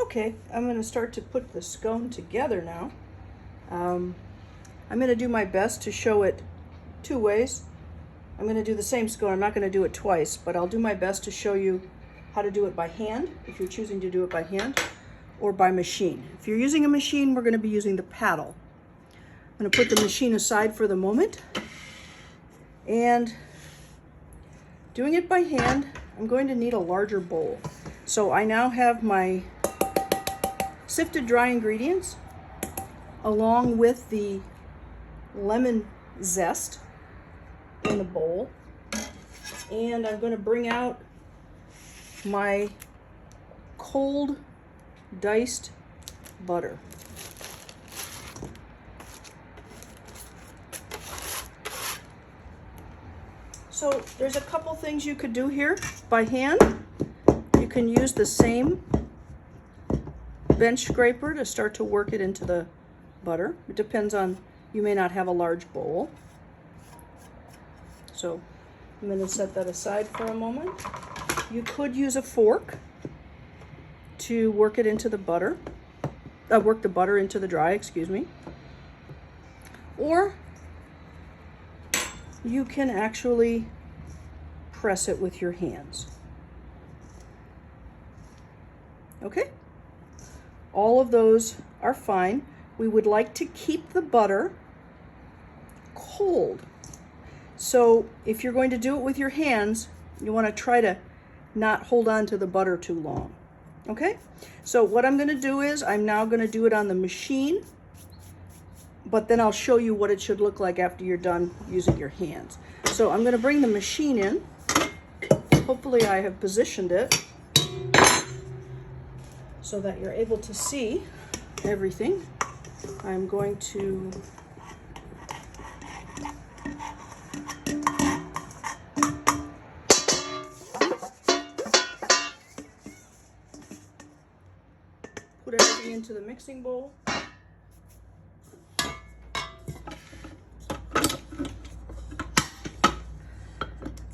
Okay, I'm going to start to put the scone together now. I'm going to do my best to show it two ways. I'm going to do the same scone. I'm not going to do it twice, but I'll do my best to show you how to do it by hand, if you're choosing to do it by hand, or by machine. If you're using a machine, we're going to be using the paddle. I'm going to put the machine aside for the moment. And doing it by hand, I'm going to need a larger bowl. So I now have my sifted dry ingredients along with the lemon zest in the bowl. And I'm going to bring out my cold diced butter. So there's a couple things you could do here by hand. You can use the same bench scraper to start to work it into the butter. It depends on, you may not have a large bowl. So I'm going to set that aside for a moment. You could use a fork to work it into the butter, work the butter into the dry, excuse me. Or you can actually press it with your hands. Okay? All of those are fine. We would like to keep the butter cold. So if you're going to do it with your hands, you want to try to not hold on to the butter too long. Okay? So what I'm going to do is I'm now going to do it on the machine, but then I'll show you what it should look like after you're done using your hands. So I'm going to bring the machine in. Hopefully I have positioned it so that you're able to see everything. I'm going to put everything into the mixing bowl.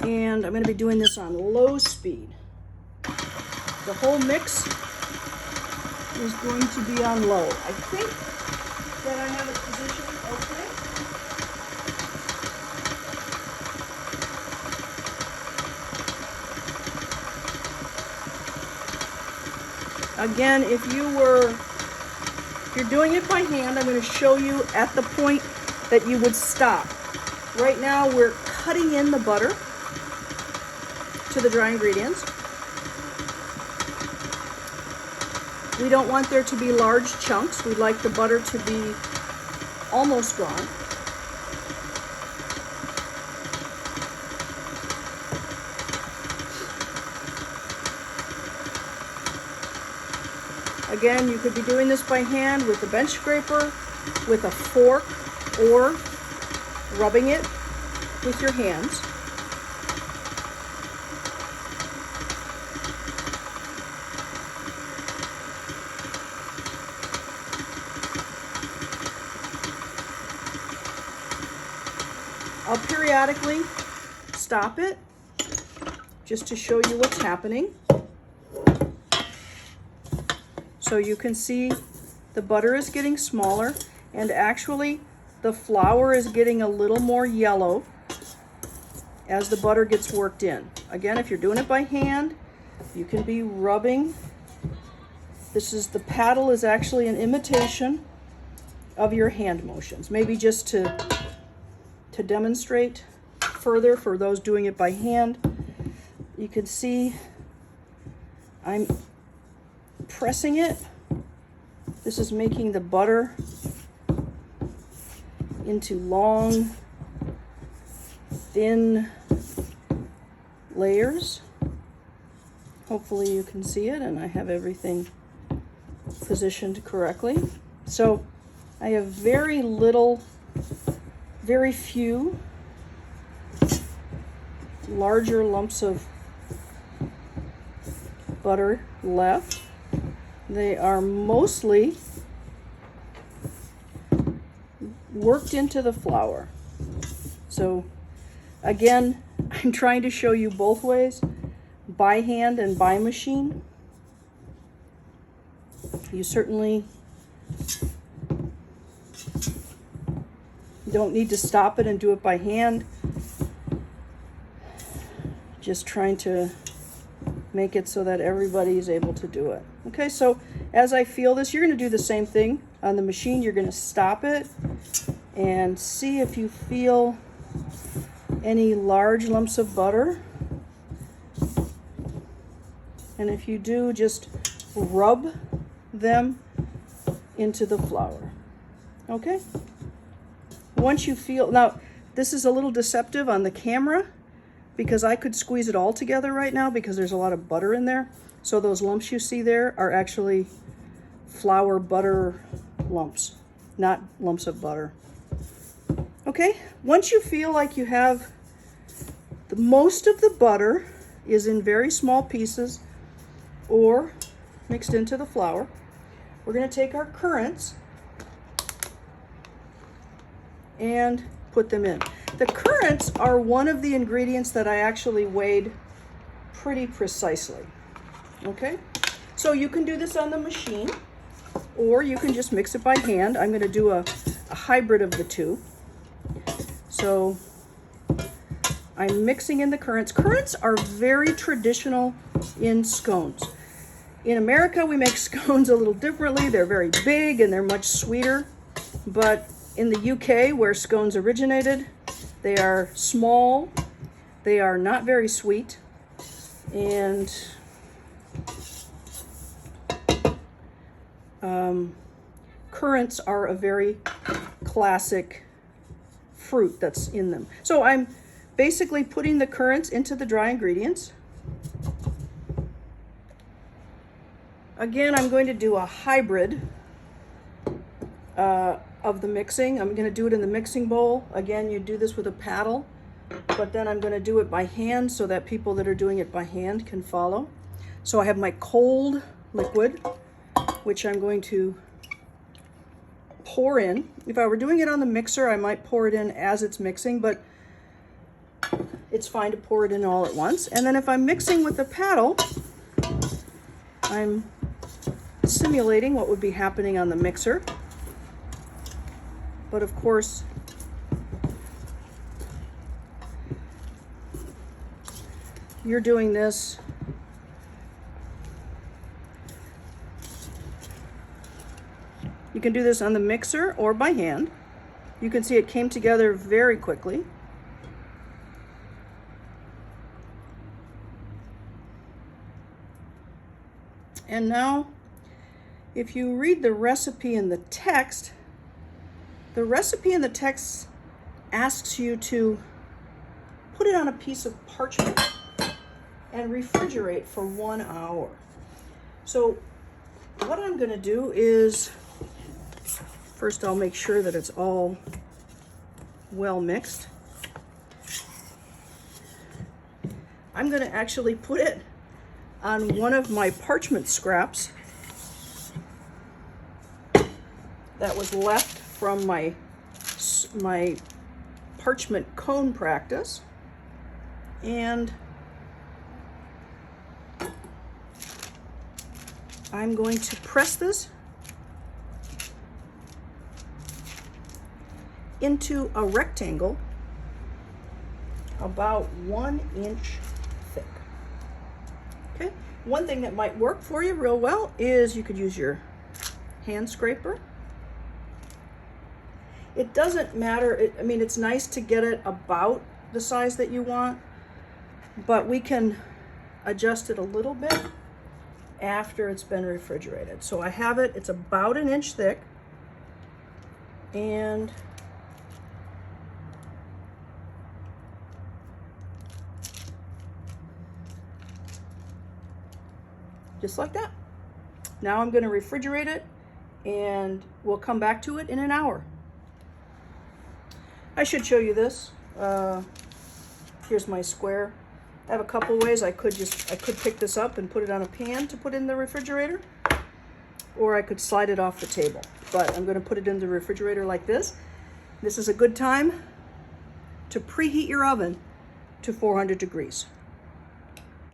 And I'm going to be doing this on low speed. The whole mix is going to be on low. I think that I have it positioned okay. Again, if you're doing it by hand, I'm going to show you at the point that you would stop. Right now we're cutting in the butter to the dry ingredients. We don't want there to be large chunks. We'd like the butter to be almost gone. Again, you could be doing this by hand with a bench scraper, with a fork, or rubbing it with your hands. I'll periodically stop it just to show you what's happening. So you can see the butter is getting smaller, and actually the flour is getting a little more yellow as the butter gets worked in. Again, if you're doing it by hand, you can be rubbing. The paddle is actually an imitation of your hand motions. Maybe just to demonstrate further for those doing it by hand, you can see I'm pressing it. This is making the butter into long, thin layers. Hopefully you can see it, and I have everything positioned correctly. So I have very few larger lumps of butter left. They are mostly worked into the flour. So again, I'm trying to show you both ways, by hand and by machine. You certainly don't need to stop it and do it by hand. Just trying to make it so that everybody is able to do it. Okay, so as I feel this, you're going to do the same thing on the machine. You're going to stop it and see if you feel any large lumps of butter. And if you do, just rub them into the flour. Okay? Once you feel, now this is a little deceptive on the camera because I could squeeze it all together right now because there's a lot of butter in there. So those lumps you see there are actually flour butter lumps, not lumps of butter. Okay, once you feel like you have most of the butter is in very small pieces or mixed into the flour, we're going to take our currants and put them in. The currants are one of the ingredients that I actually weighed pretty precisely. Okay, so you can do this on the machine or you can just mix it by hand. I'm going to do a hybrid of the two. So I'm mixing in the currants. Currants are very traditional in scones. In America, we make scones a little differently. They're very big and they're much sweeter. But in the UK, where scones originated, they are small, they are not very sweet, and currants are a very classic fruit that's in them. So I'm basically putting the currants into the dry ingredients. Again, I'm going to do a hybrid of the mixing. I'm going to do it in the mixing bowl. Again, you do this with a paddle, but then I'm going to do it by hand so that people that are doing it by hand can follow. So I have my cold liquid, which I'm going to pour in. If I were doing it on the mixer, I might pour it in as it's mixing, but it's fine to pour it in all at once. And then if I'm mixing with the paddle, I'm simulating what would be happening on the mixer. But of course, you're doing this you can do this on the mixer or by hand. You can see it came together very quickly. And now, if you read the recipe in the text asks you to put it on a piece of parchment and refrigerate for 1 hour. So what I'm going to do is, first I'll make sure that it's all well mixed. I'm going to actually put it on one of my parchment scraps that was left from my parchment cone practice, and I'm going to press this into a rectangle about 1 inch thick. Okay, one thing that might work for you real well is you could use your hand scraper. It doesn't matter, I mean, it's nice to get it about the size that you want, but we can adjust it a little bit after it's been refrigerated. So I have it, it's about 1 inch thick, and just like that. Now I'm going to refrigerate it, and we'll come back to it in an hour. I should show you this. Here's my square. I have a couple ways. I could pick this up and put it on a pan to put in the refrigerator, or I could slide it off the table. But I'm going to put it in the refrigerator like this. This is a good time to preheat your oven to 400 degrees.